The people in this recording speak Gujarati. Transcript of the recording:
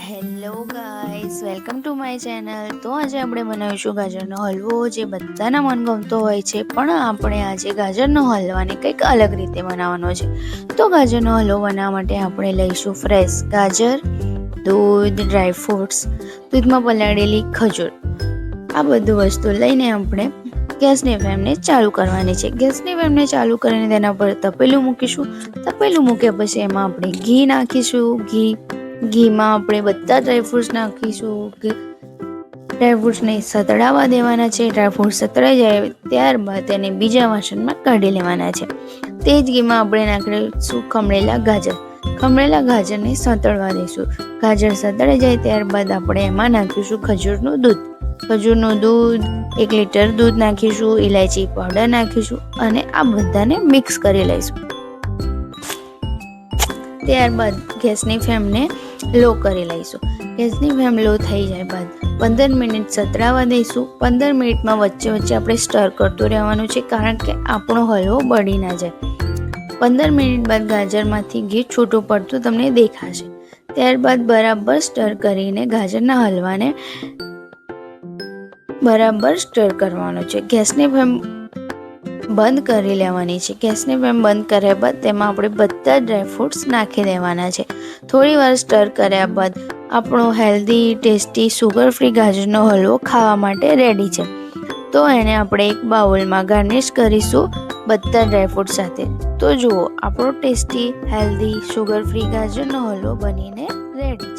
Hello guys, welcome to my channel. તો આજે આપણે બનાવીશું ગાજરનો હલવો, જે બધાના મનગમતો હોય છે. પણ આપણે આજે ગાજરનો હલવાને કંઈક અલગ રીતે બનાવવાનો છે. તો ગાજરનો હલવો બનાવવા માટે આપણે લઈશું ફ્રેશ ગાજર, દૂધ, ડ્રાયફ્રૂટ્સ, દૂધમાં પલાળેલી ખજૂર. આ બધું વસ્તુ લઈને આપણે ગેસની ફ્લેમને ચાલુ કરવાની છે. ગેસની ફ્લેમને ચાલુ કરીને તેના પર તપેલું મૂકીશું. તપેલું મૂક્યા પછી એમાં આપણે ઘી નાખીશું. ઘીમાં આપણે બધા ડ્રાયફ્રૂટ્સ નાખીશું. ડ્રાયફ્રૂટ્સને સતળાવા દેવાના છે. ડ્રાયફ્રૂટ્સ સતળાઈ જાય ત્યારબાદ તેને બીજા વાસણમાં કાઢી લેવાના છે. તે જ ઘીમાં આપણે નાખીશું ખમણેલા ગાજર. ખમણેલા ગાજરને સતળવા દઈશું. ગાજર સતળાઈ જાય ત્યારબાદ આપણે એમાં નાખીશું ખજૂરનું દૂધ. ખજૂરનું દૂધ 1 લીટર દૂધ નાખીશું. ઇલાયચી પાવડર નાખીશું અને આ બધાને મિક્સ કરી લઈશું. ત્યારબાદ ગેસની ફ્લેમને લો કરી લઈશું. ગેસની ફ્લેમ લો થઈ જાય બાદ 15 મિનિટ સતળાવા દઈશું. 15 મિનિટમાં વચ્ચે વચ્ચે આપણે સ્ટર કરતું રહેવાનું છે, કારણ કે આપણો હલવો બળી ના જાય. 15 મિનિટ બાદ ગાજરમાંથી ઘી છૂટું પડતું તમને દેખાશે. ત્યારબાદ બરાબર સ્ટર કરીને ગાજરના હલવાને બરાબર સ્ટર કરવાનો છે. ગેસની ફ્લેમ બંધ કરી લેવાની છે. ગેસની ફ્લેમ બંધ કર્યા બાદ તેમાં આપણે બધા ડ્રાયફ્રૂટ્સ નાખી દેવાના છે. થોડી વાર સ્ટર કર્યા બાદ આપણો હેલ્ધી ટેસ્ટી સુગર ફ્રી ગાજરનો હલવો ખાવા માટે રેડી છે. તો એને આપણે એક બાઉલમાં ગાર્નિશ કરીશું બધા ડ્રાયફ્રૂટ સાથે. તો જુઓ, આપણો ટેસ્ટી હેલ્ધી સુગર ફ્રી ગાજરનો હલવો બનીને રેડી છે.